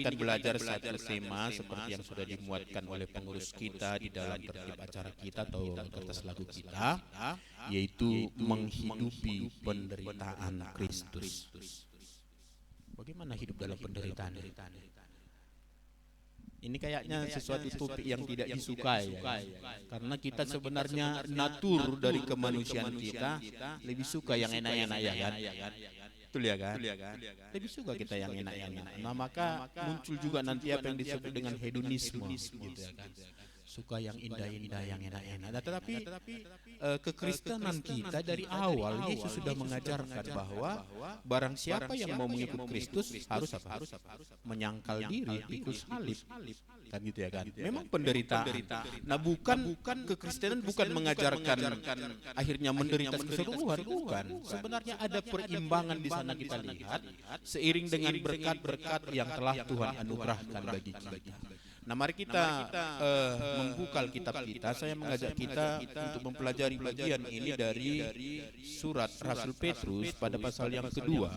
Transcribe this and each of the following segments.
Kita belajar satu tema seperti yang sudah dimuatkan oleh pengurus kita di dalam tertib acara kita atau kertas lagu kita, yaitu menghidupi penderitaan Kristus. Bagaimana hidup dalam penderitaan? Ini kayaknya sesuatu topik yang tidak disukai, ya. Karena kita sebenarnya natur dari kemanusiaan kita lebih suka yang enak-enak, ya kan? Betul ya kan? Lebih suka kita yang enak-enak. Nah, maka muncul juga nanti apa yang disebut dengan hedonisme, gitu ya kan? Suka yang indah-indah, yang enak-enak. Nah, tetapi kekristenan kita dari awal Yesus sudah mengajarkan bahwa barang siapa yang mau mengikut Kristus harus apa? Menyangkal diri, pikul salib. Kan gitu ya kan? Memang penderitaan. Nah, bukan kekristenan bukan mengajarkan akhirnya menderita keseluruhan, bukan. Sebenarnya ada perimbangan di sana kita lihat seiring dengan berkat-berkat yang telah Tuhan anugerahkan bagi kita. Nah, mari kita membuka Alkitab kita. Saya mengajak kita untuk mempelajari bagian ini dari surat Rasul Petrus pada pasal yang kedua.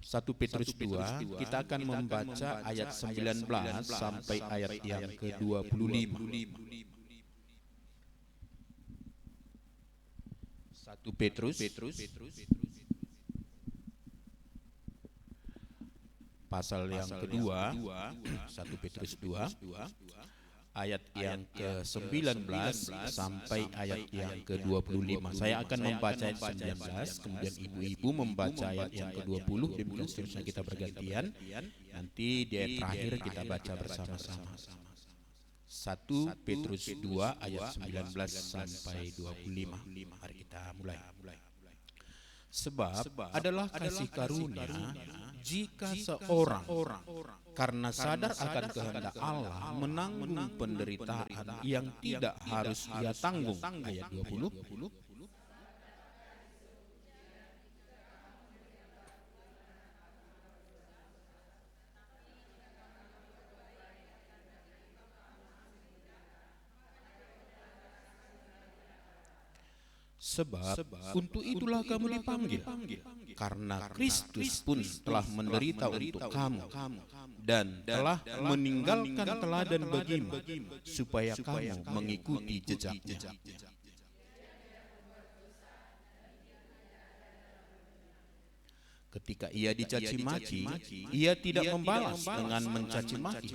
1 Petrus 2, kita akan membaca ayat 19 sampai ayat yang ke-25. 1 Petrus pasal yang kedua, 1 Petrus 2, ayat yang ke-19 sampai ayat yang ke-25. Saya akan membaca ayat 19, kemudian ibu-ibu membaca ayat yang ke-20, demikian seterusnya kita bergantian. Nanti di ayat terakhir kita baca bersama-sama. 1 Petrus 2 ayat 19 sampai 25. Mari kita mulai. Sebab adalah kasih karunia jika seorang karena sadar akan kehendak Allah menanggung penderitaan yang tidak harus ia tanggung. Ayat 20. Sebab untuk itulah kamu dipanggil, karena Kristus pun telah menderita untuk kamu dan telah meninggalkan teladan bagimu, supaya kamu mengikuti jejaknya. Ketika ia dicaci maki, ia tidak membalas dengan mencaci maki.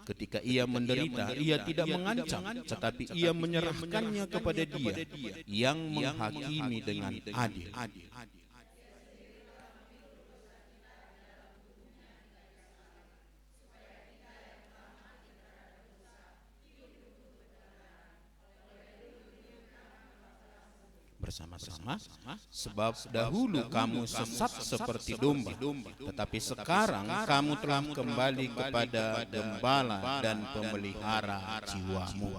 Ketika ia menderita, ia tidak mengancam, tetapi ia menyerahkannya kepada Dia yang menghakimi dengan adil. Bersama-sama, sebab dahulu kamu sesat seperti domba, tetapi sekarang kamu telah kembali kepada gembala dan pemelihara jiwamu.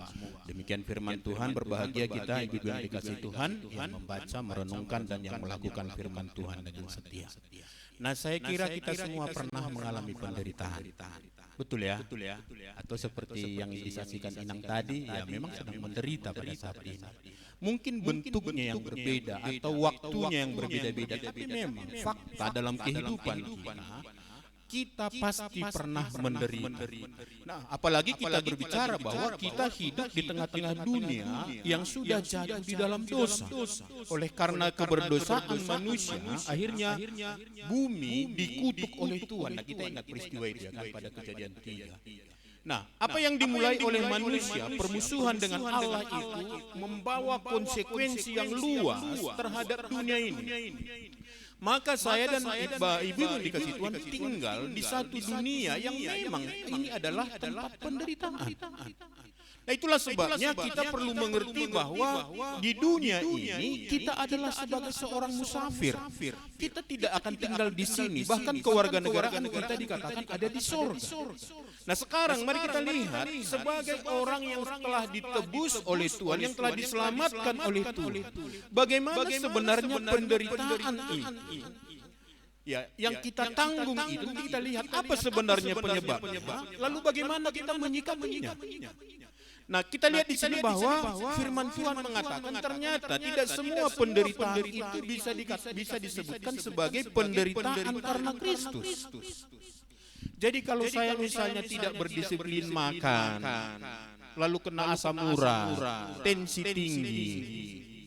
Demikian firman Tuhan. Berbahagia kita ibu yang dikasihi Tuhan yang membaca, merenungkan dan yang melakukan firman Tuhan dengan setia. Nah, saya kira kita semua pernah mengalami penderitaan. Betul ya? Atau seperti yang disaksikan Inang tadi, ya memang sedang menderita pada saat ini. Mungkin bentuknya yang berbeda atau waktunya yang berbeda-beda, tapi memang fakta dalam kehidupan kita pasti pernah menderita. Nah, apalagi kita berbicara bahwa kita hidup di tengah-tengah dunia yang sudah jatuh di dalam dosa. Oleh karena keberdosaan manusia, akhirnya bumi dikutuk oleh Tuhan. Nah, kita ingat peristiwa itu ya kan pada Kejadian 3. Nah, apa yang dimulai oleh manusia, permusuhan dengan Allah itu membawa konsekuensi yang luas terhadap dunia ini. Maka saya dan ibu yang dikasihi Tuhan tinggal di satu dunia yang memang ini adalah tempat penderitaan. Nah, itulah sebabnya kita perlu mengerti bahwa di dunia ini kita adalah sebagai seorang musafir. Kita tidak akan tinggal di sini, bahkan kewarganegaraan kita dikatakan ada di sorga. Nah, sekarang mari kita lihat sebagai orang yang telah ditebus oleh Tuhan, yang telah diselamatkan oleh Tuhan, bagaimana sebenarnya penderitaan ini ya, yang kita tanggung itu. Kita lihat apa sebenarnya penyebabnya, lalu bagaimana kita menyikapinya. Nah, kita lihat di sini bahwa firman Tuhan mengatakan ternyata tidak semua penderitaan itu bisa disebutkan sebagai penderitaan karena Kristus. Jadi kalau saya misalnya tidak berdisiplin makan, lalu kena asam urat, tensi tinggi,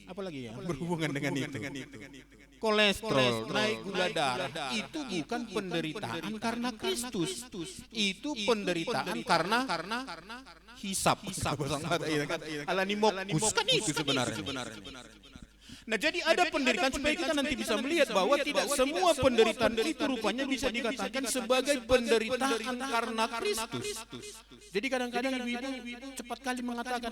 apalagi ya berhubungan dengan itu, kolesterol, naik gula darah, itu bukan penderitaan karena Kristus, itu penderitaan karena hisap. Alanimokus kan itu sebenarnya. Nah, jadi ada penderitaan supaya kita nanti bisa melihat bahwa tidak semua penderitaan itu rupanya bisa dikatakan sebagai penderitaan karena Kristus. Jadi kadang-kadang ibu-ibu cepat kali mengatakan,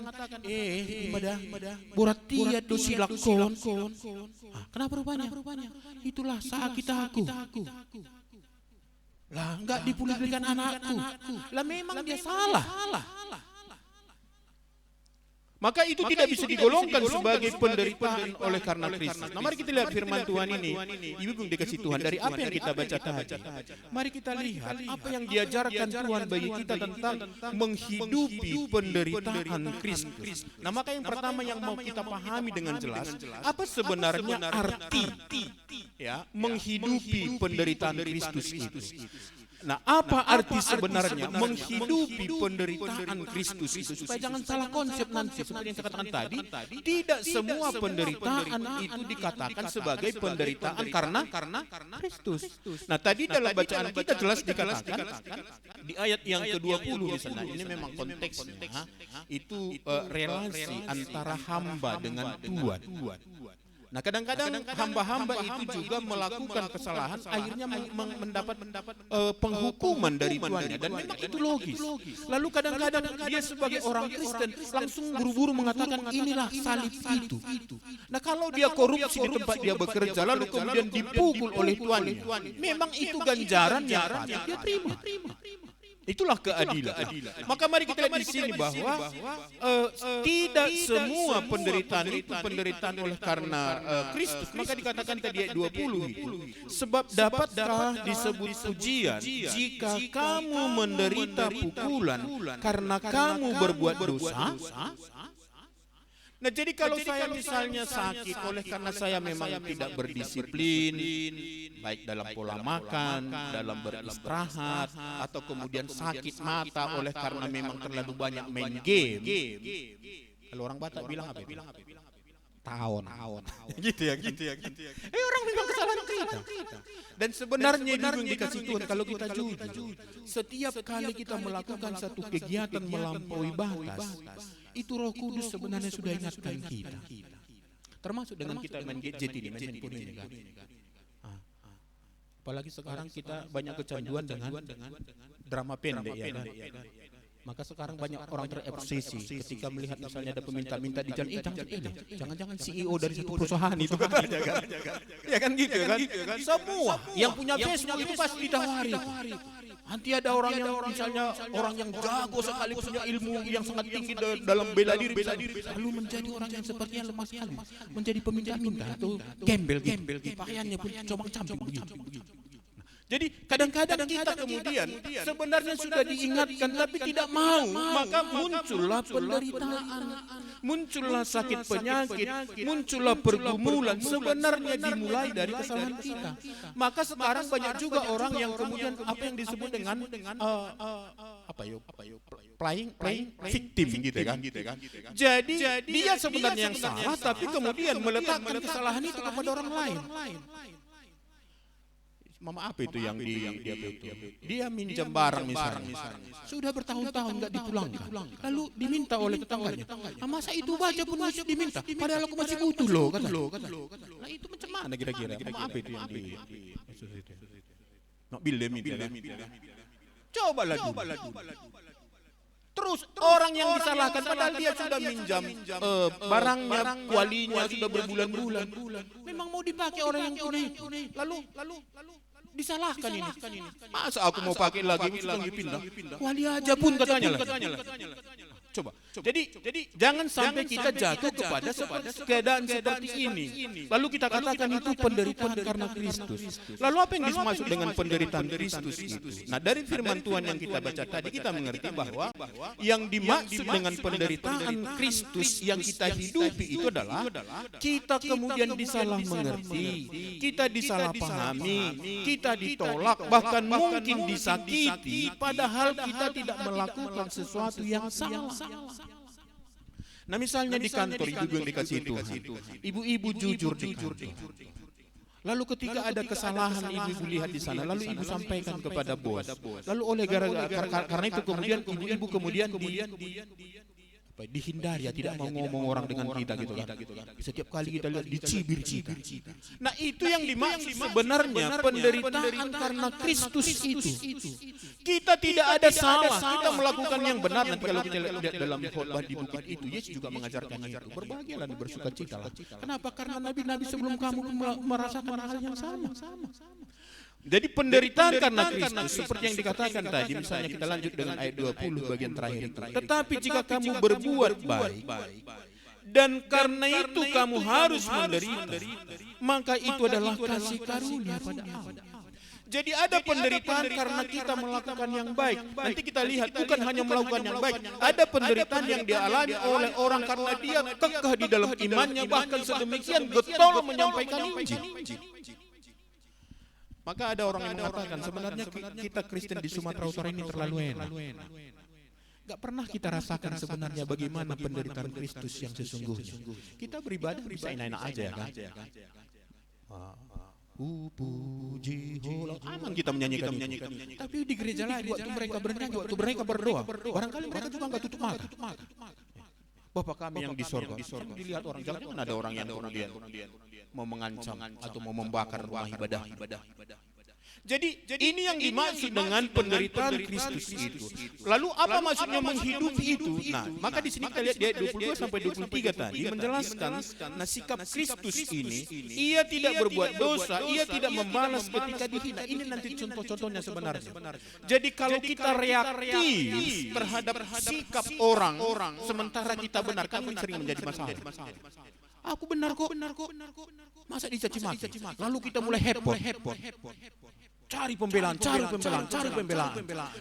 boratia dosilakon. Kenapa rupanya? Itulah sakit aku. Lah, enggak dipulihkan anakku. Lah memang dia salah. Maka itu tidak bisa digolongkan sebagai penderitaan oleh karena Kristus. Nah, mari kita lihat firman Tuhan ini. Ibu dikasih Tuhan dari apa yang kita baca tadi. Mari kita lihat apa yang diajarkan Tuhan bagi kita tentang menghidupi penderitaan Kristus. Nah, maka yang pertama yang mau kita pahami dengan jelas, apa sebenarnya arti ya menghidupi penderitaan Kristus itu. Nah, apa arti sebenarnya menghidupi penderitaan Kristus itu? Supaya jangan salah konsep nanti, seperti yang saya katakan tadi, tidak semua penderitaan itu dikatakan sebagai penderitaan karena Kristus. Nah, tadi dalam bacaan kita jelas dikatakan di ayat yang ke-20 di sana. Ini memang konteksnya itu relasi antara hamba dengan Tuhan. Nah, kadang-kadang hamba-hamba itu juga melakukan kesalahan, akhirnya mendapat penghukuman dari Tuhannya, dan memang itu logis. Lalu kadang-kadang dia sebagai orang Kristen langsung buru-buru mengatakan inilah salib itu. Nah, kalau dia korupsi di tempat dia bekerja lalu kemudian dipukul oleh Tuannya, memang itu ganjaran yang patut dia terima. Itulah keadilan. Maka mari kita lihat di sini bahwa tidak semua penderitaan itu penderitaan oleh karena Kristus. Maka dikatakan tadi ayat 20 itu, sebab dapatkah disebut pujian jika kamu menderita pukulan karena kamu berbuat dosa? Nah, jadi kalau saya misalnya sakit oleh karena saya memang tidak berdisiplin, baik dalam pola makan, dalam beristirahat, atau kemudian sakit mata oleh karena memang terlalu banyak main game. Kalau orang Batak bilang apa? Tahun. Gitu ya. Orang memang kesalahan kita. Dan sebenarnya itu dikasih Tuhan kalau kita jujur. Setiap kali kita melakukan satu kegiatan melampaui batas, itu Roh Kudus sebenarnya sudah ingatkan kita. Termasuk dengan kita main gadget ini, main handphone ini kan. Apalagi sekarang kita banyak kecanduan dengan drama pendek ya kan. Maka sekarang banyak orang terobsesi ketika melihat misalnya ada peminta-minta di jalan, jangan-jangan CEO dari satu perusahaan itu kan. Ya kan gitu kan. Semua yang punya Facebook itu pasti ditawari. Nanti ada orang yang misalnya orang yang jago sekali, punya ilmu yang sangat tinggi dalam bela diri, lalu menjadi orang yang sepertinya lemah sekali, menjadi peminta-minta atau gembel, pakaiannya pun comang-camping begitu. Jadi kadang-kadang kita kemudian sebenarnya sudah diingatkan tapi tidak mau, maka muncullah penderitaan, muncullah sakit penyakit, muncullah pergumulan, sebenarnya dimulai dari kesalahan kita. Maka sekarang banyak juga orang yang kemudian apa yang disebut dengan playing victim gitu kan. Jadi dia sebenarnya yang salah tapi kemudian meletakkan kesalahan itu kepada orang lain. Mama apa itu yang dia minjam barang misalnya, sudah bertahun-tahun nggak dipulangkan, lalu diminta oleh tetangganya, masa itu baja pun masih diminta, padahal aku masih butuh loh, kata. Nah itu macam mana kira-kira? Mama apa itu yang nak bil minta? Cobalah dulu. Terus orang yang disalahkan padahal dia sudah minjam barangnya, kualinya sudah berbulan-bulan, memang mau dipakai orang yang tunai, lalu disalahkan ini. Masa aku mau pakai lagi, sudah dipindah. Kuali aja pun katanya lah. Coba. Jadi jangan sampai kita jatuh kepada keadaan seperti ini. Lalu kita katakan itu penderitaan karena Kristus. Lalu apa yang dimaksud dengan penderitaan Kristus itu? Nah, dari firman Tuhan yang kita baca tadi kita mengerti bahwa yang dimaksud dengan penderitaan Kristus yang kita hidupi itu adalah kita kemudian disalah mengerti, kita disalahpahami, kita ditolak, bahkan mungkin disakiti, padahal kita tidak melakukan sesuatu yang salah. Nah, misalnya di kantor ibu yang dikasih Tuhan, ibu-ibu jujur di kantor. Lalu ketika ada kesalahan ibu-ibu lihat di sana, lalu ibu sampaikan kepada bos. Lalu oleh karena itu kemudian ibu-ibu kemudian dihindari, ya, tidak mau ngomong orang dengan kita gitu kan. Setiap kali kita lihat dicibir kita. Nah, itu yang dimaksud sebenarnya penderitaan karena Kristus itu. Kita tidak ada salah, kita melakukan yang benar. Nanti kalau kita lihat dalam khotbah di bukit itu, Yesus juga mengajarkan itu. Berbahagialah dan bersukacitalah. Kenapa? Karena nabi-nabi sebelum kamu merasakan hal yang sama. Jadi penderitaan karena Kristus seperti yang dikatakan tadi, misalnya kita lanjut dengan ayat 20 bagian terakhir itu. Tetapi jika kamu berbuat baik dan karena itu kamu harus menderita, maka itu adalah kasih karunia pada Allah. Jadi ada penderitaan karena kita melakukan yang baik. Nanti kita lihat bukan hanya melakukan yang baik, ada penderitaan yang dialami oleh orang karena dia kekeh di dalam imannya, bahkan sedemikian getol menyampaikan Injil. Maka ada orang yang mengatakan sebenarnya kita Kristen di Sumatera Utara ini terlalu enak. Gak pernah kita rasakan sebenarnya bagaimana penderitaan Kristus yang sesungguhnya. Kita beribadah bisa enak-enak aja ya kan. Puji aman kita menyanyikan. Tapi di gereja lain waktu mereka bernyanyi, waktu mereka berdoa, barangkali mereka juga gak tutup mata. Bapak kami yang di sorga, dilihat orang, jangan ada orang yang kemudian mau mengancam atau mau membakar rumah ibadah. Jadi ini yang dimaksud dengan penderitaan Kristus itu. Lalu apa maksudnya menghidupi itu? Nah, maka di sini kita lihat di ayat 22 sampai 23 tadi menjelaskan nah sikap Kristus ini, ia tidak berbuat dosa, ia tidak membalas ketika dihina. Ini nanti contoh-contohnya sebenarnya. Jadi kalau kita reaktif terhadap sikap orang sementara kita benar, kan sering menjadi masalah. Aku benar kok. Masa dicaci maki? Lalu kita mulai heboh. Cari pembelaan.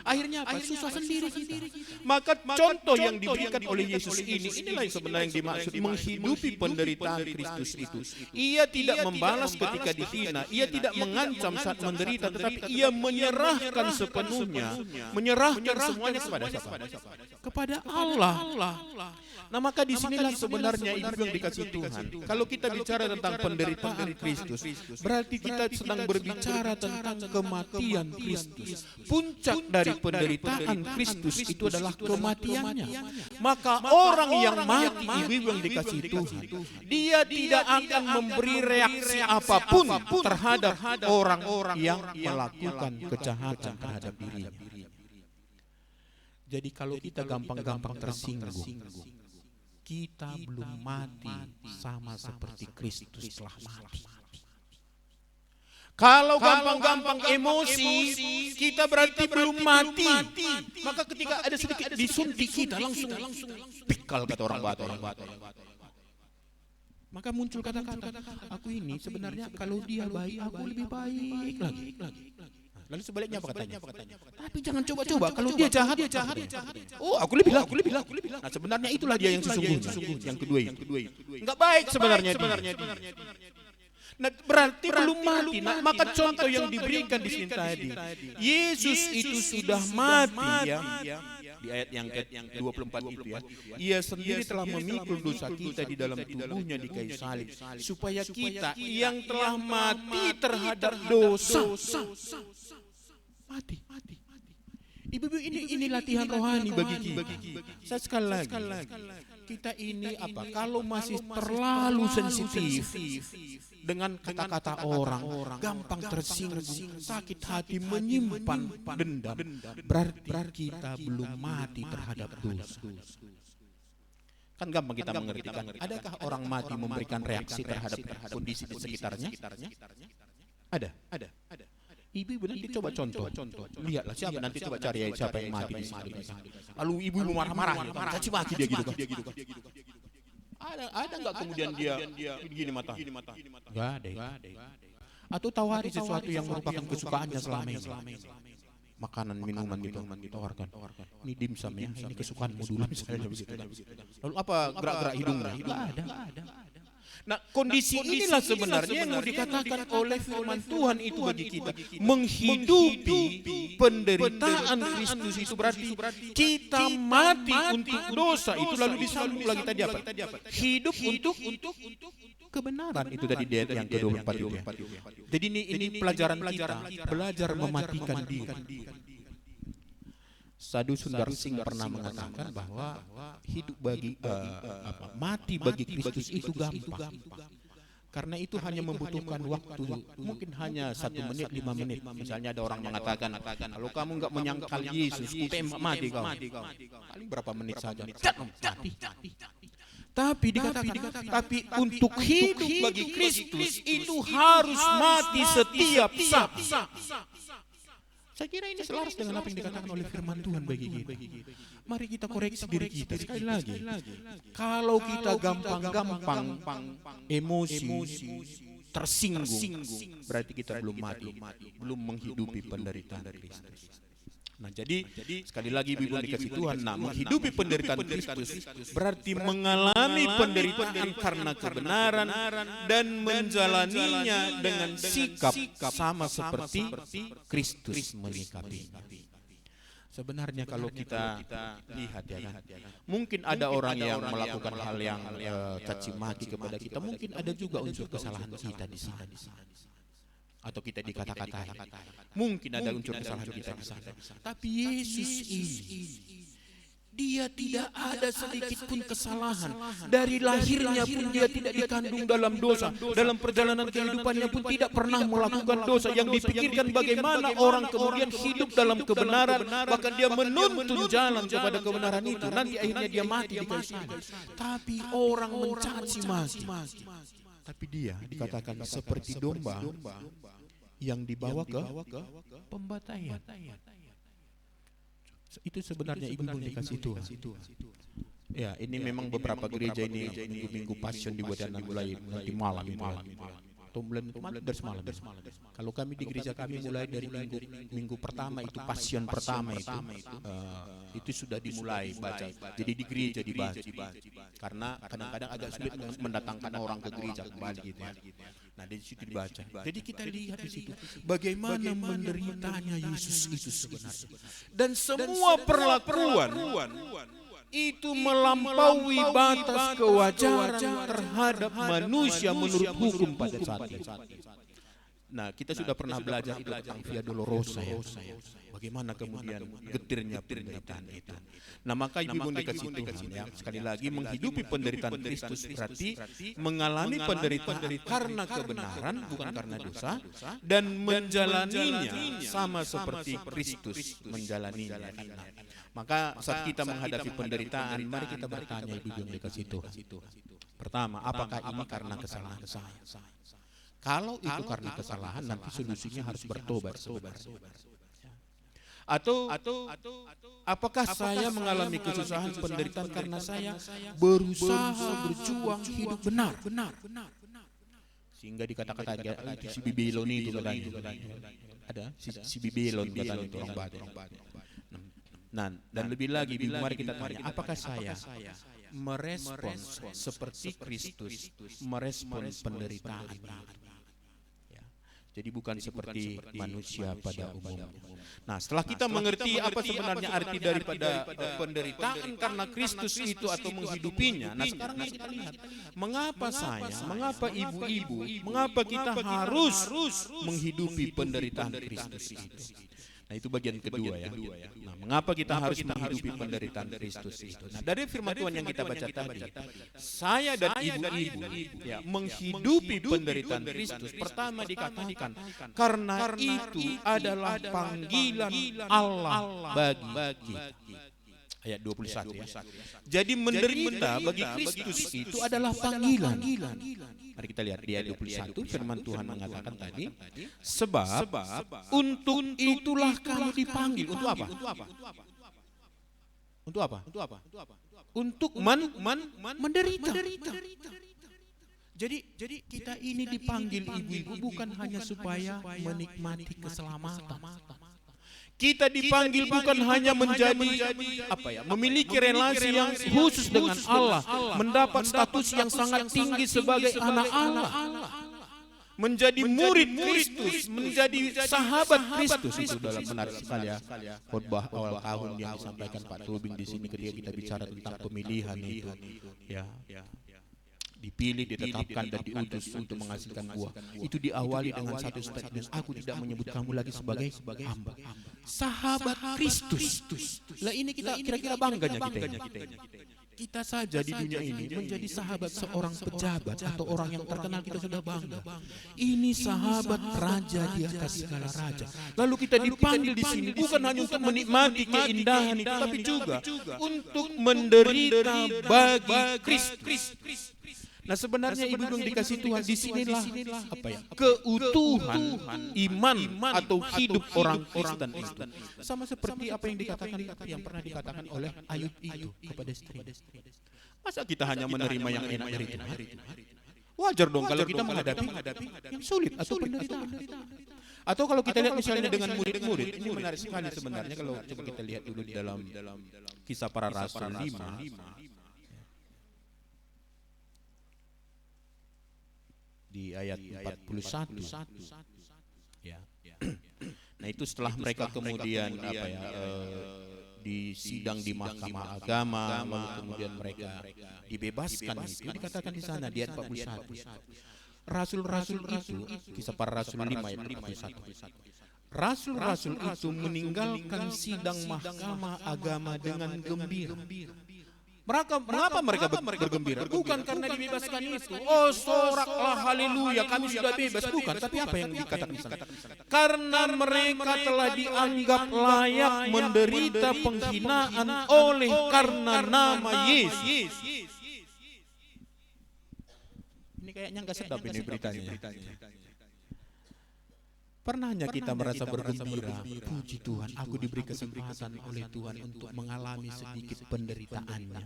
Akhirnya apa? Susah sendiri kita. Maka contoh yang diberikan oleh Yesus inilah yang sebenarnya yang dimaksud menghidupi penderitaan Kristus itu. Ia tidak membalas ketika dihina, ia tidak mengancam saat menderita, tetapi ia menyerahkan sepenuhnya, menyerahkan semuanya kepada siapa? Kepada Allah. Nah, maka disinilah sebenarnya ibu yang dikasih Tuhan. Kalau kita bicara tentang penderitaan Kristus, berarti kita sedang berbicara tentang kematian Kristus. Puncak dari penderitaan Kristus itu adalah kematiannya. Maka orang yang mati, ibu yang dikasih Tuhan, dia tidak akan memberi reaksi apapun terhadap orang-orang yang melakukan kejahatan terhadap dirinya. Jadi kalau kita gampang-gampang tersinggung, kita belum mati sama seperti Kristus telah mati. Kalau gampang-gampang emosi, kita berarti belum mati. Maka ketika ada sedikit disuntik kita langsung pikal kata orang Batak. Maka muncul kata-kata, aku ini sebenarnya kalau dia baik, aku lebih baik lagi. Lalu sebaliknya apa katanya? Tapi jangan coba-coba kalau dia jahat. Oh, aku lebih. Nah, sebenarnya itulah dia yang sesungguhnya. Yang kedua itu. Enggak baik sebenarnya. Nah, berarti belum mati. Nah, maka contoh yang diberikan di sini tadi, Yesus itu sudah mati ya. Di ayat yang ke-24 itu ya. Ia sendiri telah memikul dosa kita di dalam tubuhnya di kayu salib, supaya kita yang telah mati terhadap dosa mati. Ibu-ibu, ini latihan rohani bagi kita. Saya sekali lagi, kita ini apa? Kalau masih terlalu sensitif dengan kata-kata orang, gampang tersinggung, sakit hati, menyimpan dendam, berarti kita belum mati terhadap dosa. Kan gampang kita mengerti kan? Adakah orang mati memberikan reaksi terhadap kondisi di sekitarnya? Ada. Ibu nanti coba contoh. Lihatlah siapa nanti coba cari siapa yang mati di sini. Lalu ibu marah-marah, caci maki dia gitu kan. Ada nggak kemudian dia begini mata? Nggak ada. Atau tawari sesuatu yang merupakan kesukaannya selama ini. Makanan, minuman gitu, ditawarkan. Ini dimsum ya, ini kesukaanmu dulu misalnya begitu. Lalu apa gerak-gerak hidungnya? Nggak ada. Nah, kondisi inilah sebenarnya yang mau dikatakan oleh firman Tuhan itu bagi kita. Menghidupi penderitaan Kristus itu berarti kita mati untuk dosa itu, lalu disambung lagi tadi apa? Hidup untuk kebenaran, itu tadi di ayat yang ke-24 itu ya. Jadi ini pelajaran kita, belajar mematikan diri. Sadhu Sundar Singh pernah mengatakan bahwa hidup mati bagi Kristus itu gampang. Karena itu hanya membutuhkan waktu, mungkin hanya 1 menit, 5 menit. Misalnya ada orang mengatakan, kalau kamu nggak menyangkal Yesus, tembak mati kau. Paling berapa menit saja, mati. Tapi dikatakan, tapi untuk hidup bagi Kristus itu harus mati setiap saat. Saya kira ini selaras dengan apa yang dikatakan oleh firman Tuhan bagi kita. Mari kita koreksi diri kita sekali lagi. Kalau kita gampang-gampang emosi, tersinggung, berarti kita belum mati, belum menghidupi penderitaan Kristus. Nah, jadi sekali lagi Ibu dikasih Tuhan, menghidupi penderitaan Kristus berarti mengalami penderitaan karena kebenaran dan menjalaninya dengan sikap sama seperti Kristus menyikapinya. Sebenarnya kalau kita lihat ya kan, mungkin ada orang yang melakukan hal yang caci maki kepada kita, mungkin ada juga unsur kesalahan kita di sana. Atau kita dikata-katai, mungkin ada unsur kesalahan kita di sana. Tapi Yesus ini, dia tidak ada sedikit pun kesalahan. Dari lahirnya pun dia tidak dikandung dalam dosa. Dalam perjalanan kehidupannya pun tidak pernah melakukan dosa. Yang dipikirkan bagaimana orang kemudian hidup dalam kebenaran, bahkan dia menuntun jalan kepada kebenaran itu. Nanti akhirnya dia mati di kayu salib. Tapi orang mencaci maki. Tapi dia dikatakan seperti domba yang dibawa ke pembantaian. Itu sebenarnya ibu dikasih Tuhan. Ya, ini memang beberapa gereja ini minggu passion dibuat mulai nanti malam. Dari semalam. Kalau kami di gereja kami mulai dari minggu pertama itu passion pertama itu sudah dimulai baca. Jadi di gereja dibaca. Karena kadang-kadang agak sulit mendatangkan orang ke gereja kembali gitu ya. Nah, di situ dibaca. Jadi kita lihat di situ bagaimana menderitanya Yesus itu sebenarnya. Dan semua perlakuan itu melampaui batas kewajaran terhadap manusia menurut hukum pada saat itu. Nah, kita sudah pernah belajar itu tentang Via Dolorosa ya. Bagaimana kemudian getirnya penderitaan itu. Nah, maka ibu dikasih Tuhan ya. Sekali lagi, menghidupi penderitaan Kristus berarti mengalami penderitaan karena kebenaran, bukan karena dosa, dan menjalaninya sama seperti Kristus menjalaninya. Maka saat kita menghadapi penderitaan, mari kita bertanya ibu yang dikasih Tuhan. Pertama, apakah ini karena kesalahan saya? Kalau itu karena kesalahan, nanti solusinya harus bertobat. Atau apakah saya mengalami kesusahan penderitaan karena saya berusaha berjuang hidup benar? Sehingga dikatakan si Babylon itu katanya. Ada si Babylon katanya itu orang Batak. Nah, dan lebih lagi, mari kita tanya, apakah saya merespons seperti Kristus merespons penderitaan? Ya. Jadi bukan seperti manusia pada umumnya. Nah, setelah kita mengerti apa sebenarnya arti daripada penderitaan karena Kristus itu atau menghidupinya, nah sekarang kita lihat, mengapa ibu-ibu, mengapa kita harus menghidupi penderitaan Kristus itu? Nah, itu bagian kedua ya. Nah, mengapa kita harus menghidupi penderitaan Kristus itu? Nah, dari firman Tuhan yang kita baca tadi, saya dan ibu-ibu ya, menghidupi penderitaan Kristus. Pertama dikatakan, karena itu adalah panggilan Allah bagi kita. Ayat 21 ya. Jadi menderita bagi Kristus itu adalah panggilan. Mari kita lihat di ayat 21 firman Tuhan mengatakan tadi, sebab untuk itulah kamu dipanggil. Untuk apa? Untuk apa? Untuk menderita. Jadi kita ini dipanggil ibu-ibu bukan hanya supaya menikmati keselamatan. Kita dipanggil bukan hanya menjadi memiliki relasi yang khusus dengan Allah, mendapat status yang sangat tinggi sebagai anak Allah, menjadi murid Kristus, menjadi sahabat Kristus. Itu dalam menarik sekali ya khotbah awal tahun yang disampaikan Pak Tobing di sini ketika kita bicara tentang pemilihan itu. Ya. Dipilih, ditetapkan dan diutus untuk menghasilkan buah. Itu diawali dengan satu statement, aku tidak menyebut kamu lagi sebagai hamba, sahabat Kristus. Lah ini kita kira-kira bangganya kita saja di dunia ini menjadi sahabat seorang pejabat atau orang yang terkenal, kita sudah bangga. Ini sahabat raja di atas segala raja. Lalu kita dipanggil di sini bukan hanya untuk menikmati keindahan itu, tapi juga untuk menderita bagi Kristus. Nah sebenarnya ibu yang dikasih Tuhan, disinilah keutuhan iman atau hidup orang Kristen itu. Sama seperti apa yang pernah dikatakan oleh Ayub itu kepada istri. Masa kita hanya menerima yang enak dari Tuhan? Wajar dong kalau kita menghadapi yang sulit atau penderitaan. Atau kalau kita lihat misalnya dengan murid-murid, ini menarik sekali sebenarnya kalau coba kita lihat dulu di dalam Kisah Para Rasul 5. Di ayat 41 ya. Nah itu setelah mereka kemudian disidang di mahkamah agama, lalu kemudian mereka dibebaskan. Itu dikatakan di sana di ayat 41. Rasul-rasul itu, Kisah Para Rasul 5 ayat 41. Rasul-rasul itu meninggalkan sidang mahkamah agama dengan gembira. Mengapa mereka bergembira? Bukan karena dibebaskan itu. Oh, soraklah haleluya, kami sudah bebas. Bukan, tapi apa yang dikatakan di sana? Karena mereka telah dianggap layak menderita penghinaan oleh karena nama Yesus. Ini kayaknya nggak sedap ini beritanya. Pernahnya kita merasa bergembira, puji Tuhan, aku diberi kesempatan oleh Tuhan untuk mengalami sedikit penderitaannya.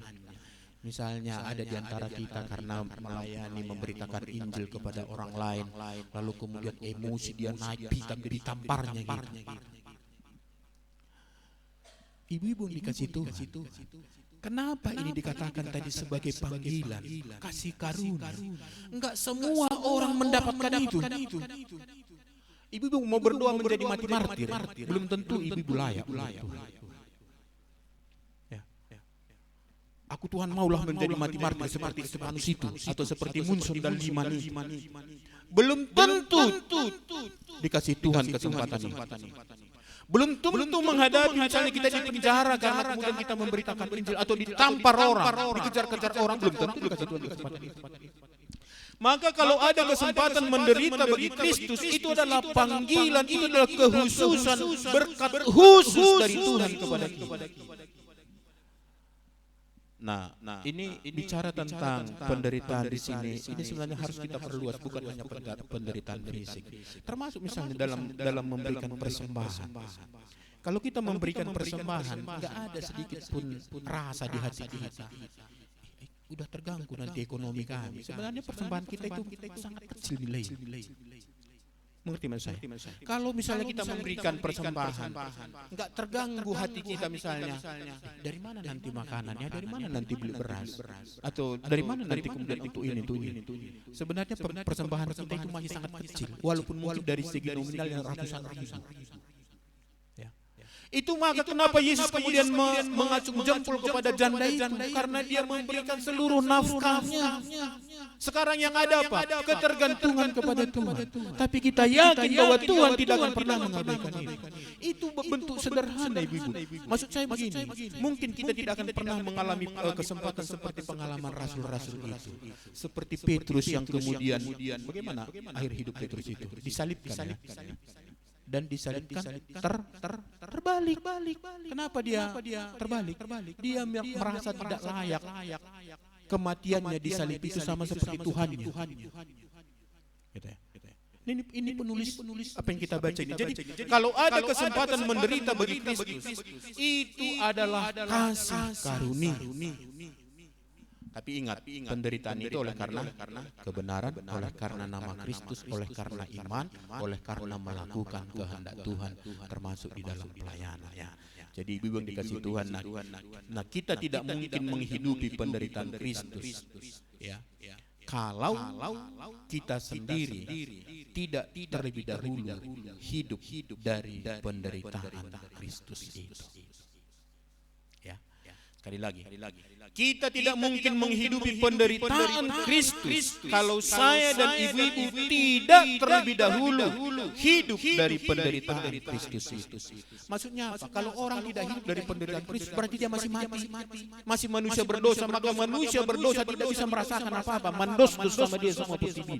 Misalnya ada di antara kita karena melayani, memberitakan Injil kepada orang lain, lalu kemudian emosi dia naik, tapi ditamparnya gitu. Ibu-ibu dikasih Tuhan. Kenapa ini dikatakan tadi sebagai panggilan, kasih karunia? Enggak semua orang mendapatkan itu. Ibu mau berdoa menjadi mati martir, belum tentu ibu layak. Ya. Aku Tuhan maulah menjadi mati martir seperti Stefanus itu atau seperti Munson dan Limani. Belum tentu dikasih Tuhan kesempatan ini. Belum tentu menghadapi misalnya kita di penjara karena kemudian kita memberitakan Injil atau ditampar orang, dikejar-kejar orang, belum tentu dikasih Tuhan kesempatan ini. Maka kalau ada kesempatan menderita bagi Kristus, itu adalah panggilan, itu adalah kehususan, berkat khusus dari Tuhan kepada kita. Nah, ini bicara tentang penderitaan di sini. Ini sebenarnya harus kita perluas, bukan hanya penderitaan fisik. Termasuk misalnya dalam memberikan persembahan. Kalau kita memberikan persembahan, nggak ada sedikit pun rasa di hati kita. Udah terganggu nanti ekonomi kami. Sebenarnya persembahan kita itu sangat kecil nilai. Mengerti mas saya? Kalau misalnya kita memberikan persembahan, nggak terganggu hati kita misalnya. Dari mana nanti makanannya? Dari mana nanti beli beras? Atau dari mana nanti kemudian untuk ini? Sebenarnya persembahan kita itu masih sangat kecil. Walaupun mungkin dari segi nominal yang ratusan ribu. Itu maka kenapa Yesus kemudian mengacung jempol kepada janda itu? Karena dia memberikan seluruh nafkahnya. Sekarang yang ada apa? Ketergantungan kepada Tuhan. Tapi kita yakin bahwa Tuhan tidak akan pernah mengabaikan itu. Itu bentuk sederhana ibu-ibu. Maksud saya begini, mungkin kita tidak akan pernah mengalami kesempatan seperti pengalaman rasul-rasul itu. Seperti Petrus yang kemudian, bagaimana akhir hidup Petrus itu? Disalibkan ya. dan disalibkan terbalik. Kenapa dia terbalik? Dia merasa tidak layak. Kematiannya disalib itu sama seperti Tuhannya. Gitu ya. Ini penulis apa yang kita baca ini. Jadi kalau ada kesempatan menderita bagi Kristus, itu adalah kasih karunia. Tapi ingat, penderitaan itu oleh karena kebenaran, oleh karena nama Kristus, oleh karena iman, oleh karena melakukan kehendak Tuhan, termasuk di dalam pelayanannya. Jadi ibu yang dikasih Tuhan, nah kita tidak mungkin menghidupi penderitaan Kristus, ya. Kalau kita sendiri tidak terlebih dahulu hidup dari penderitaan Kristus itu. Ya, sekali lagi, kita tidak mungkin menghidupi penderitaan Kristus kalau saya dan ibu-ibu tidak terlebih dahulu hidup dari penderitaan Kristus itu. Maksudnya apa? Kalau orang tidak hidup dari penderitaan Kristus, berarti dia masih mati. Masih manusia berdosa, maka manusia berdosa tidak bisa merasakan apa-apa. Mendos-dos sama dia semua positif.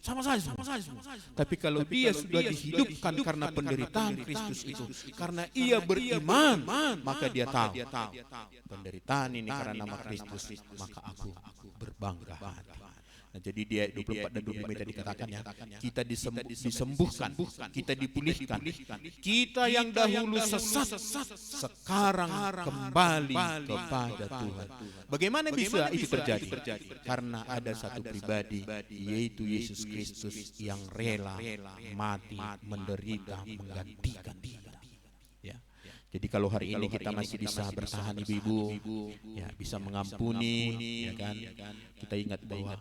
Sama saja. Tapi kalau dia sudah dihidupkan karena penderitaan Kristus itu, karena ia beriman, maka dia tahu penderitaan ini karena nama Kristus, maka aku berbangga hati. Nah, jadi dia 24 dan 25 tadi dikatakan ya, kita disembuhkan, kita dipulihkan. Kita yang dahulu sesat, sekarang kembali kepada Tuhan. Bagaimana bisa itu terjadi? Karena ada satu pribadi, yaitu Yesus Kristus yang rela mati, menderita, menggantikan kita. Jadi kalau hari ini kita masih bisa bertahan ibu-ibu, ya bisa mengampuni, ya kan? Kita ingat bahwa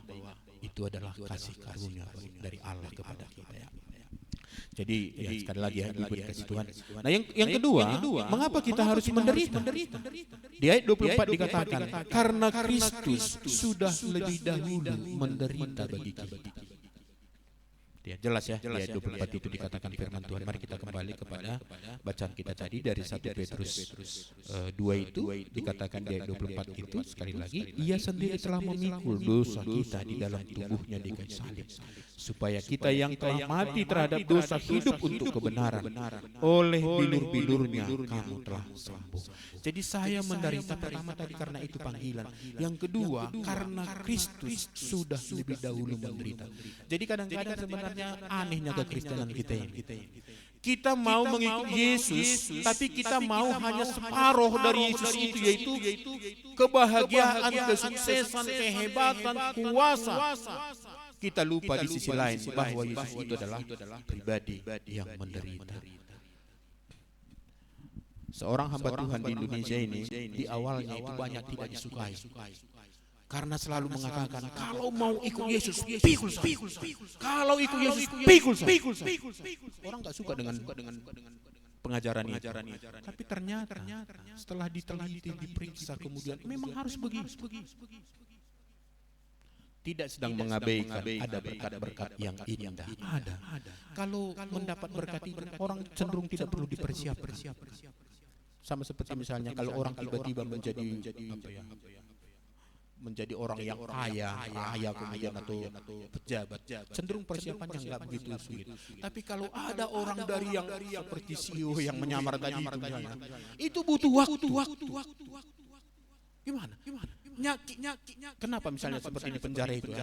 itu adalah kasih karunia dari Allah kepada kita. Ya. Jadi ya, sekali lagi ya ibu dikasih Tuhan. Nah yang kedua, mengapa kita harus menderita? Di ayat 24 dikatakan, karena Kristus sudah lebih dahulu menderita bagi kita. Ya, jelas ya, di ayat 24 itu dikatakan firman Tuhan. Mari kita kembali kepada bacaan kita tadi dari 1 Petrus 2 itu dikatakan di ayat 24 itu sekali lagi, ia sendiri telah memikul dosa kita di dalam tubuhnya di kayu salib, supaya kita yang telah mati terhadap dosa hidup untuk kebenaran. Oleh bilur-bilurnya kamu telah sembuh. Jadi saya menderita pertama tadi karena itu panggilan. Yang kedua karena Kristus sudah lebih dahulu menderita. Jadi kadang-kadang sebenarnya anehnya kekristenan kita ini. Kita mau mengikuti Yesus, tapi kita mau hanya separuh dari Yesus itu, yaitu kebahagiaan, kesuksesan, kehebatan, kuasa. Kita lupa di sisi lain bahwa Yesus itu adalah pribadi yang menderita. Seorang hamba Tuhan di Indonesia ini di awalnya itu banyak tidak disukai. Karena selalu mengatakan, kalau mau ikut Yesus, pikul. Kalau ikut Yesus, pikul. Orang gak suka dengan pengajaran itu. Tapi ternyata setelah diteliti, diperiksa, kemudian memang harus begitu. Tidak sedang mengabaikan ada berkat-berkat yang indah. Ada. Kalau mendapat berkat itu, orang cenderung tidak perlu dipersiapkan. Sama seperti misalnya kalau orang tiba-tiba menjadi orang yang kaya kemudian atau pejabat, cenderung persiapannya nggak begitu sulit. Tapi kalau ada orang dari yang seperti CEO yang menyamar tadi itu butuh waktu. Gimana? Kenapa misalnya seperti ini penjara itu?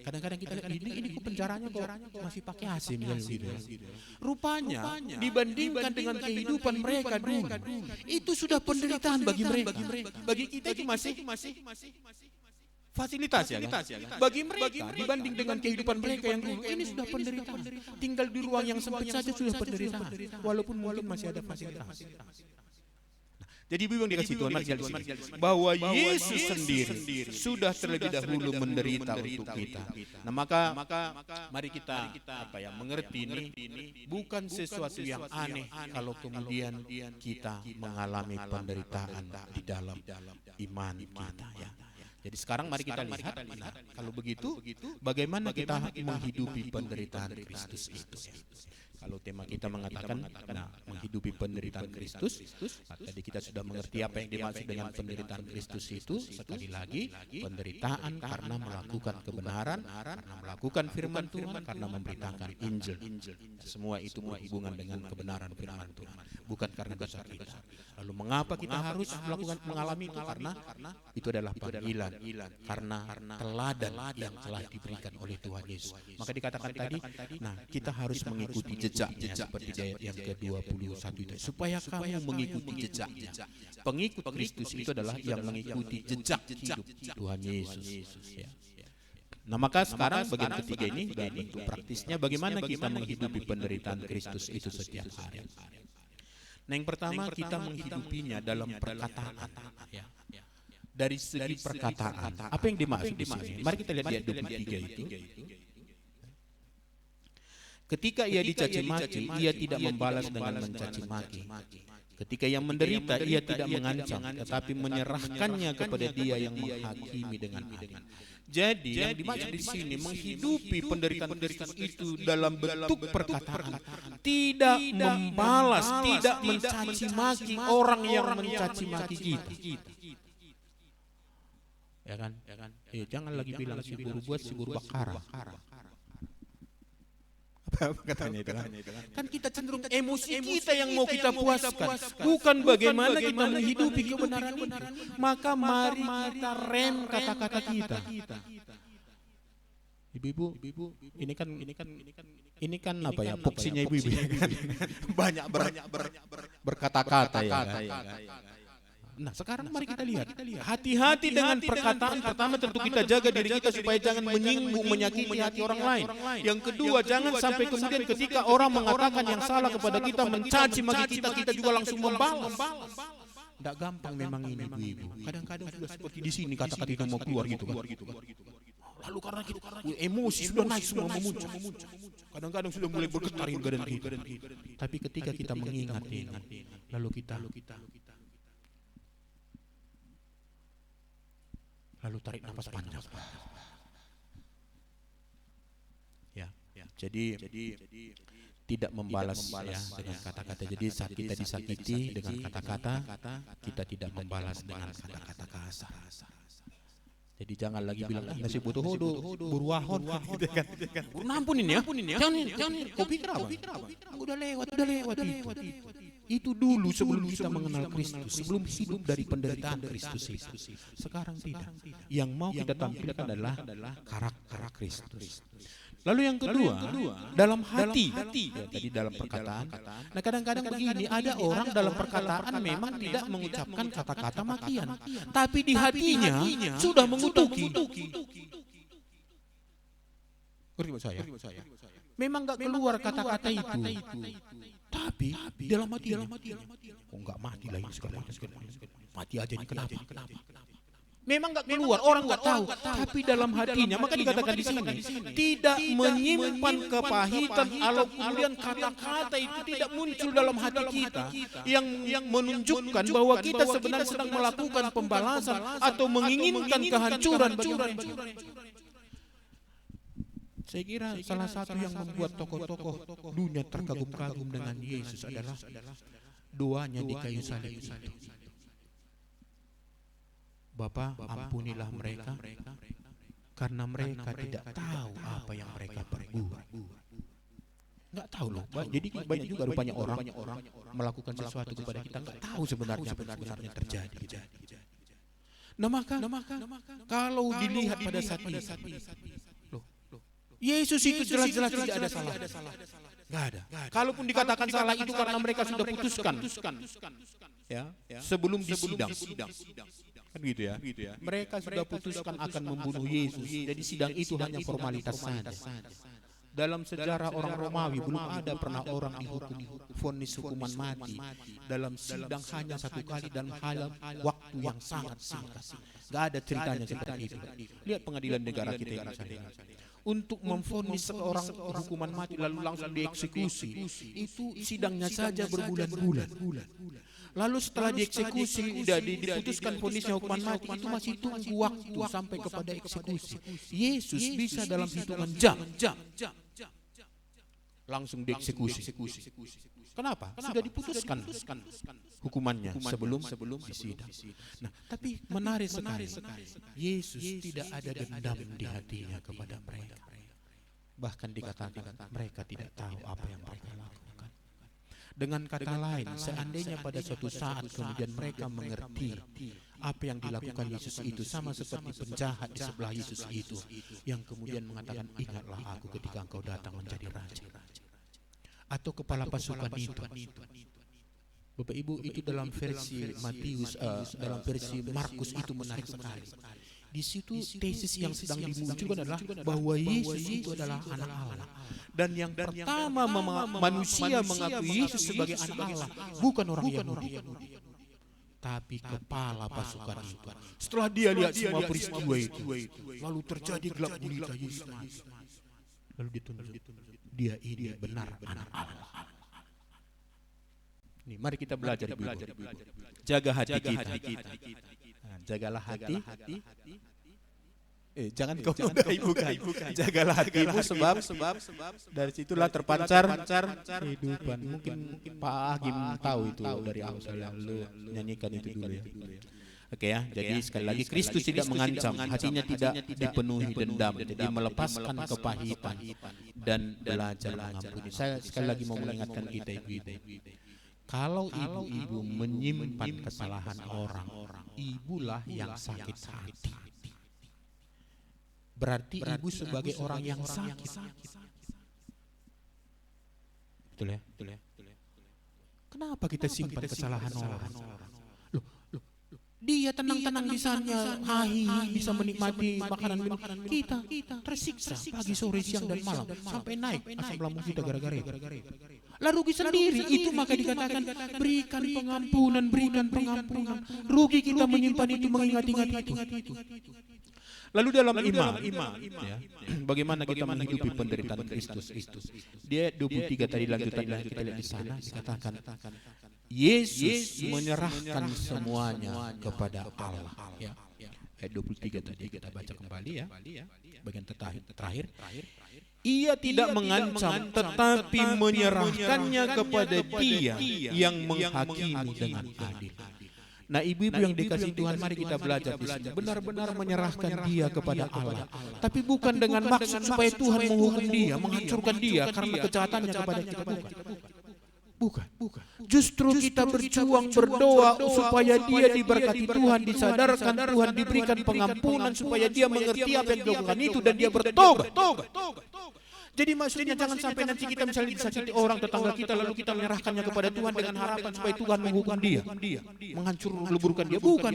Kadang-kadang kita lihat ini kok penjaranya kok masih pakai AC gitu. Rupanya dibandingkan dengan kehidupan mereka dulu, itu sudah penderitaan bagi mereka. Bagi kita itu masih fasilitas ya kan? Bagi mereka dibanding dengan kehidupan mereka yang dulu, ini sudah penderitaan. Tinggal di ruang yang sempit saja sudah penderitaan, walaupun mungkin masih ada fasilitas. Jadi ibu yang dikasih Tuhan, bahwa Yesus sendiri sudah terlebih dahulu menderita untuk kita. Nah maka mari kita mengerti ini bukan sesuatu yang aneh kalau kemudian kita mengalami penderitaan di dalam iman kita ya. Jadi sekarang mari kita lihat, kalau begitu bagaimana kita menghidupi penderitaan Kristus itu. Kalau tema kita mengatakan menghidupi penderitaan Kristus, tadi kita sudah mengerti apa yang dimaksud dengan penderitaan Kristus itu. Sekali lagi, penderitaan karena melakukan kebenaran, karena melakukan firman Tuhan, karena memberitakan Injil. Semua itu berhubungan dengan kebenaran firman Tuhan, bukan karena dosa kita. Lalu mengapa kita harus mengalami itu? Karena itu adalah panggilan, karena teladan yang telah diberikan oleh Tuhan Yesus. Maka dikatakan tadi, kita harus mengikuti jejaknya seperti ayat yang ke-21 itu, supaya kamu mengikuti jejaknya. Pengikut Kristus itu adalah yang mengikuti jejak hidup Tuhan Yesus. Ya. Nah, maka sekarang bagian ketiga ini bentuk praktisnya bagaimana kita menghidupi penderitaan Kristus itu setiap hari. Nah, yang pertama kita menghidupinya dalam perkataan. Ya. Dari segi perkataan, apa yang dimaksud di sini? Mari kita lihat ayat 23 itu. Ketika ia dicaci maki, ia tidak membalas dengan mencaci maki. Ketika ia menderita, ia tidak mengancam, tetapi menyerahkannya kepada Dia yang menghakimi dengan adil. Jadi yang dimaksud di sini menghidupi penderitaan itu dalam bentuk perkataan, tidak membalas, tidak mencaci maki orang yang mencaci maki kita. Ya kan? Jangan lagi bilang si guru buat, si guru bakara. Apa katanya itu kan kita cenderung emosi kita yang mau kita puaskan, bukan bagaimana kita menghidupi kebenaran ini. Maka mari kita rem kata-kata kita. Ibu-ibu, ini kan apa ya, poksinya ibu-ibu banyak berkata-kata ya. Nah, sekarang mari kita lihat. Hati-hati dengan perkataan. Pertama, tentu kita jaga diri kita supaya jangan menyinggung, menyakiti hati orang lain. Yang kedua, jangan sampai kemudian ketika orang mengatakan yang salah kepada kita, mencaci maki kita, kita juga langsung membalas. Tidak gampang memang ini, ibu-ibu. Kadang-kadang sudah seperti di sini kata-kata kita mau keluar gitu kan. Lalu karena kita emosi sudah naik semua memuncak. Kadang-kadang sudah mulai bergetar badan kita. Tapi ketika kita mengingat ini, lalu kita tarik nafas panjang. Ya. Jadi tidak membalas ya dengan kata-kata. Jadi saat kita disakiti dengan kata-kata, kita tidak membalas dengan kata-kata kasar. Jadi jangan lagi bilang nasi butuh hodo, buruahon gitu kan. Nampunin ya. Jangan. Kau pikir apa? Udah lewat itu. Itu dulu sebelum kita mengenal Kristus, sebelum hidup dari penderitaan Kristus itu. Sekarang tidak. Yang mau kita tampilkan adalah karakter Kristus. Lalu yang kedua, dalam hati. Ya, tadi dalam perkataan. Nah, kadang-kadang begini, ada orang dalam perkataan memang tidak mengucapkan kata-kata makian, tapi di hatinya sudah mengutuki. Ngerti maksud saya? Memang enggak keluar kata-kata itu. Tapi dalam hati, kok enggak mati lagi sekarang? Mati aja ini kenapa? Memang enggak keluar, orang enggak tahu, tapi dalam hatinya. Maka dikatakan di sini, tidak menyimpan kepahitan, kalau kemudian kata-kata itu tidak muncul dalam hati kita, yang menunjukkan bahwa kita sebenarnya sedang melakukan pembalasan atau menginginkan kehancuran bagi orang. Saya kira salah satu yang membuat tokoh-tokoh dunia terkagum-kagum dengan Yesus adalah doanya di kayu salib itu. Bapa, ampunilah mereka karena mereka tidak tahu apa yang mereka perbuat. Enggak tahu loh. Jadi banyak juga rupanya orang melakukan sesuatu kepada kita enggak tahu sebenarnya apa terjadi. Nah maka kalau dilihat pada saat ini, Yesus itu jelas-jelas tidak ada salah. Enggak ada. Kalaupun dikatakan salah itu karena mereka sudah putuskan. Ya, sebelum disidang. Kan gitu ya. Mereka sudah putuskan akan membunuh Yesus. Jadi sidang itu hanya formalitas saja. Dalam sejarah orang Romawi belum ada pernah orang dihukum vonis hukuman mati dalam sidang hanya satu kali dan waktu yang sangat singkat. Enggak ada ceritanya seperti itu. Lihat pengadilan negara kita ini saja. Untuk memvonis seorang hukuman mati lalu langsung dieksekusi, itu sidangnya saja berbulan-bulan. Lalu setelah dieksekusi, sudah diputuskan vonisnya hukuman mati, itu masih tunggu waktu sampai kepada eksekusi. Yesus bisa dalam hitungan jam. langsung dieksekusi. Kenapa? Sudah diputuskan hukumannya sebelum disidang. Nah, tapi menarik sekali. Yesus tidak ada dendam di hatinya kepada mereka. Bahkan dikatakan mereka tidak tahu apa yang mereka lakukan. Dengan kata lain, seandainya pada suatu saat kemudian mereka mengerti apa yang dilakukan Yesus itu, sama seperti penjahat di sebelah Yesus itu yang kemudian mengatakan, ingatlah aku ketika engkau datang menjadi raja. Atau kepala pasukan itu. Bapak Ibu, itu dalam versi Matius, dalam versi Markus itu menarik sekali. Di situ tesis yang sedang dimunculkan adalah bahwa Yesus itu adalah anak Allah. Dan yang pertama manusia mengakui Yesus sebagai anak Allah bukan orang Yahudi, tapi kepala pasukan itu. Setelah dia lihat semua peristiwa itu, lalu terjadi gelap gulita Yesus. Lalu ditunjuk, dia ini benar anak Allah. Nih, mari kita belajar. Jaga hati kita. Nah, jagalah hati. Jangan kau bukan. Jagalah hatimu sebab dari situlah terpancar kehidupan. Mungkin Pak Agim tahu itu dari awal saya lalu nyanyikan itu dulu ya. Oke ya, jadi sekali lagi Kristus tidak mengancam, hatinya tidak dipenuhi dendam, jadi melepaskan kepahitan dan belajar mengampuni. Saya sekali lagi mau mengingatkan kita ibu-ibu, kalau ibu-ibu menyimpan kesalahan orang, ibulah yang sakit hati. Berarti ibu sebagai orang yang sakit. Betul ya? Kenapa kita simpan kesalahan orang? Dia tenang-tenang di sana, bisa menikmati makanan minum. Kita tersiksa pagi, sore, siang dan malam sampai naik asam lambung kita gara-gara itu. Lah rugi sendiri. Itu maka dikatakan berikan pengampunan. Rugi kita menyimpan itu, mengingat-ingat itu. Lalu dalam iman ya, bagaimana kita menghidupi penderitaan Kristus itu. Dia 23 tadi lanjutannya kita lihat di sana dikatakan Yesus menyerahkan semuanya kepada Allah. Ya. Ayat 23 tadi kita baca kembali ya. Bagian terakhir. Ia tidak mengancam tetapi menyerahkannya kepada Dia yang menghakimi dengan adil. Nah, ibu-ibu yang dikasih Tuhan, mari kita belajar di sini. Benar-benar menyerahkan dia kepada Allah. Tapi bukan dengan maksud supaya Tuhan menghukum dia, menghancurkan dia karena kejahatannya kepada kita. Bukan. Justru kita berjuang, berdoa supaya dia diberkati Tuhan, disadarkan Tuhan, diberikan pengampunan supaya dia mengerti apa yang dilakukan itu dan dia bertobat. Jadi maksudnya jangan sampai nanti kita misalnya disakiti orang tetangga kita lalu kita menyerahkannya kepada Tuhan dengan harapan supaya Tuhan menghukum dia, menghancur leburkan dia. Bukan.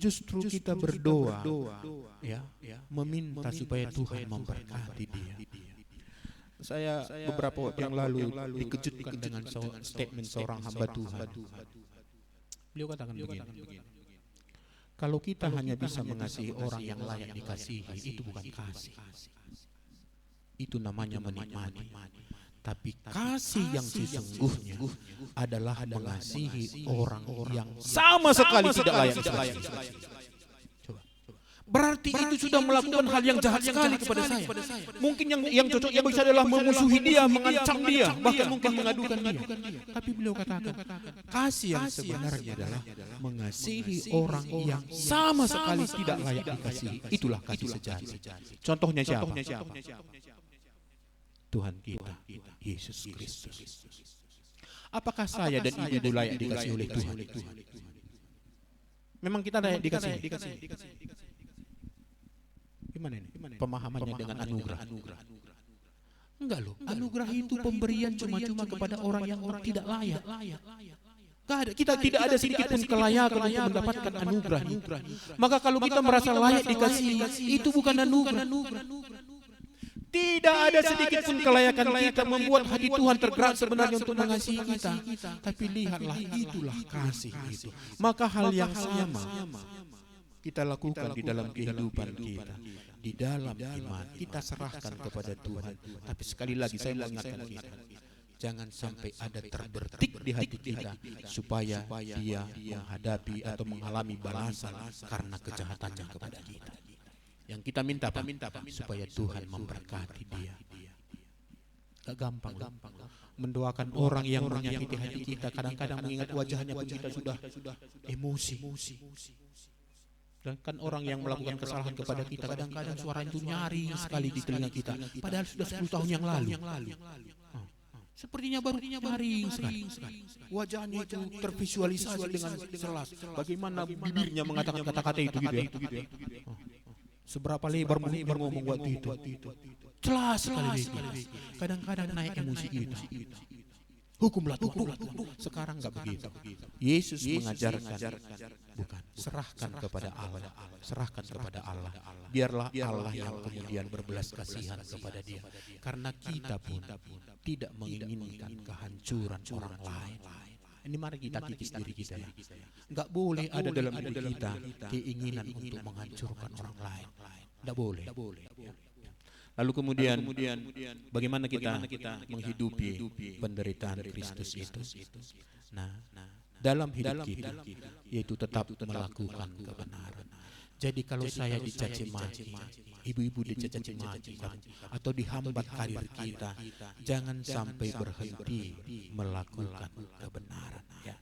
Justru kita berdoa, ya, meminta supaya Tuhan memberkati dia. Saya beberapa waktu yang lalu dikejutkan dengan statement seorang hamba Tuhan. Beliau katakan begini, kalau kita hanya bisa mengasihi orang yang layak dikasihi, itu bukan kasih. Itu namanya menikmati. Tapi kasih yang sesungguhnya adalah mengasihi orang yang sama sekali tidak layak dikasihi. Berarti itu sudah melakukan hal yang jahat sekali kepada saya. Mungkin yang cocoknya bisa adalah memusuhi dia, mengancam dia, bahkan mungkin mengadukan dia. Tapi beliau katakan, kasih yang sebenarnya adalah mengasihi orang yang sama sekali tidak layak dikasihi. Itulah kasih sejati. Contohnya siapa? Tuhan kita, Yesus Kristus. Apakah saya dan ibu layak dikasihi oleh Tuhan? Memang kita layak dikasihi. Gimana ini? Pemahamannya dengan anugerah. Enggak loh. Anugerah itu pemberian cuma-cuma kepada orang yang tidak layak. Kita tidak ada sedikit pun kelayakan untuk mendapatkan anugerah. Maka kalau kita merasa layak dikasihi, itu bukan anugerah. Tidak ada sedikit pun kelayakan kita membuat hati Tuhan tergerak sebenarnya untuk mengasihi kita. Tapi lihatlah, itulah kasih itu. Maka hal yang sama kita lakukan di dalam kehidupan kita. Di dalam iman kita serahkan kepada Tuhan. Tapi sekali lagi saya mengingatkan kita, jangan sampai ada terbertik di hati kita supaya dia menghadapi atau mengalami balasan karena kejahatannya kepada kita. Yang kita minta Pak, supaya Tuhan memberkati dia. Gak gampang loh. Mendoakan orang yang menyakiti hati kita, kadang-kadang mengingat wajahnya pun kita sudah emosi. Dan kan orang yang melakukan kesalahan kepada kita, kadang-kadang suara itu nyaring sekali di telinga kita, padahal sudah 10 tahun yang lalu. Sepertinya baru nyaring sekali. Wajahnya itu tervisualisasi dengan jelas. Bagaimana bibirnya mengatakan kata-kata itu gitu ya. Seberapa lebar ngomong waktu itu. Jelas sekali. Kadang-kadang naik emosi kita. Hukumlah Tuhan. Sekarang enggak begitu. Yesus mengajarkan, bukan, serahkan kepada Allah. Serahkan kepada Allah. Biarlah Allah yang kemudian berbelas kasihan kepada dia. Karena kita pun tidak menginginkan kehancuran orang lain. Ini mari kita kikis diri kita ya. Enggak boleh ada dalam diri kita keinginan untuk menghancurkan orang lain. Enggak boleh. Lalu kemudian bagaimana kita menghidupi penderitaan Kristus itu? Nah, dalam hidup kita yaitu tetap melakukan kebenaran. Jadi kalau saya dicaci maki, ibu-ibu dicaci maki atau dihambat karir kita, jangan sampai berhenti melakukan kebenaran ya.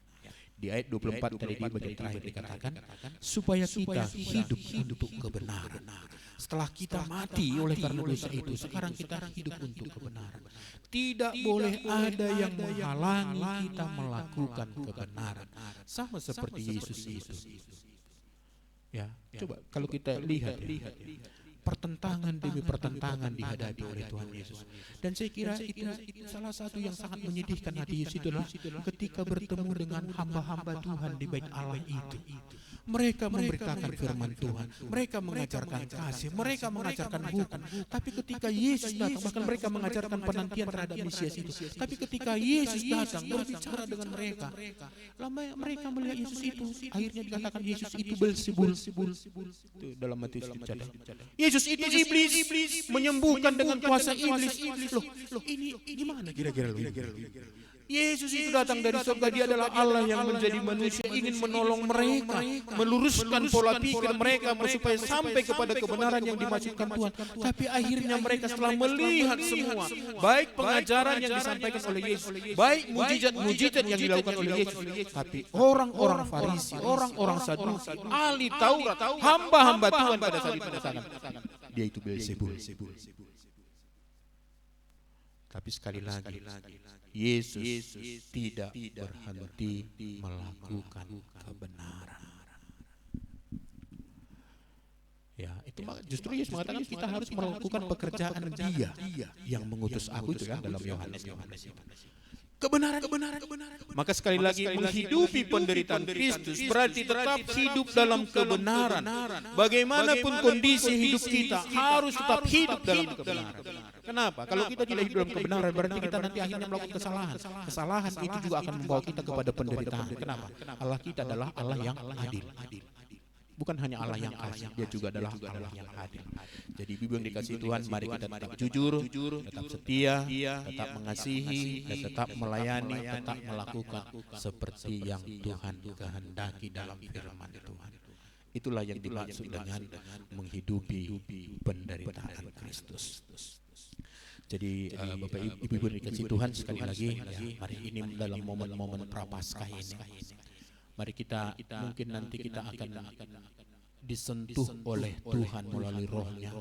Di ayat 24 tadi di bagian terakhir dikatakan supaya kita hidup untuk kebenaran. Setelah kita mati oleh karena dosa itu, sekarang kita hidup untuk kebenaran. Tidak boleh ada yang menghalangi kita melakukan kebenaran. Sama seperti Yesus itu. Ya, coba kalau kita lihat ya, pertentangan demi pertentangan dihadapi oleh Tuhan Yesus. Dan saya kira itu salah satu yang sangat menyedihkan hati Yesus itulah ketika bertemu dengan hamba-hamba Tuhan di bait Allah itu. Mereka memberitakan firman Tuhan, mereka mengajarkan kasih, mereka mengajarkan hukum. Tapi ketika Yesus datang, bahkan mereka mengajarkan penantian terhadap Mesias itu. Tapi ketika Yesus datang berbicara dengan mereka, lama mereka melihat Yesus itu, akhirnya dikatakan Yesus itu Beelzebul. Itu dalam Matius dicatat. Yesus itu iblis, menyembuhkan dengan kuasa iblis. Loh, ini gimana kira-kira lo? Yesus itu datang dari surga, dia adalah Allah yang menjadi manusia, ingin menolong mereka, meluruskan pola pikir mereka supaya sampai kepada kebenaran yang dimaksudkan Tuhan. Tapi akhirnya mereka setelah melihat semua, baik pengajaran yang disampaikan oleh Yesus, baik mujizat-mujizat yang dilakukan oleh Yesus, tapi orang-orang Farisi, orang-orang Saduki, ahli Taurat, hamba-hamba Tuhan pada saat itu mengatakan dia itu Beelzebul. Tapi sekali lagi, Yesus tidak berhenti melakukan kebenaran. Ya, itu justru Yesus mengatakan kita harus melakukan pekerjaan Dia yang mengutus aku, itu kan dalam Yohanes. Kebenaran. Maka sekali lagi menghidupi penderitaan Kristus berarti tetap hidup dalam kebenaran. Bagaimanapun kondisi hidup kita harus tetap hidup dalam kebenaran. Kenapa? Kalau kita tidak hidup dalam kebenaran berarti kita nanti akhirnya melakukan kesalahan. Kesalahan itu juga akan membawa kita kepada penderitaan. Kenapa? Allah kita adalah Allah yang adil. Bukan hanya Allah yang adil, dia juga adalah Allah yang adil. Jadi Bibi yang dikasihi Tuhan, mari kita tetap jujur, tetap setia, tetap mengasihi, dan tetap melayani, tetap melakukan seperti yang Tuhan kehendaki dalam firman Tuhan. Itulah yang dimaksud dengan menghidupi penderitaan Kristus. Jadi Bapak Ibu dikasihi Tuhan, sekali lagi ya, mari ini dalam momen-momen Prapaskah ini, mari kita mungkin nanti kita akan disentuh oleh Tuhan melalui Roh-Nya,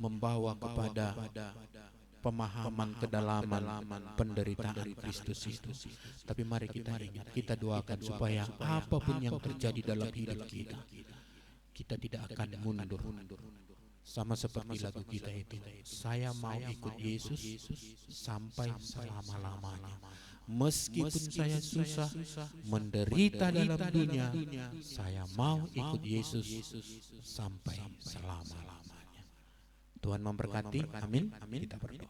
membawa kepada pemahaman kedalaman penderitaan Kristus itu. Tapi mari kita ingat, kita doakan supaya apapun yang terjadi dalam hidup kita, kita tidak akan mundur. Sama seperti lagu kita itu, saya mau ikut Yesus sampai selama-lamanya. Meskipun saya susah, menderita dalam dunia, saya mau ikut Yesus sampai selama-lamanya. Tuhan memberkati, amin. Kita berdoa.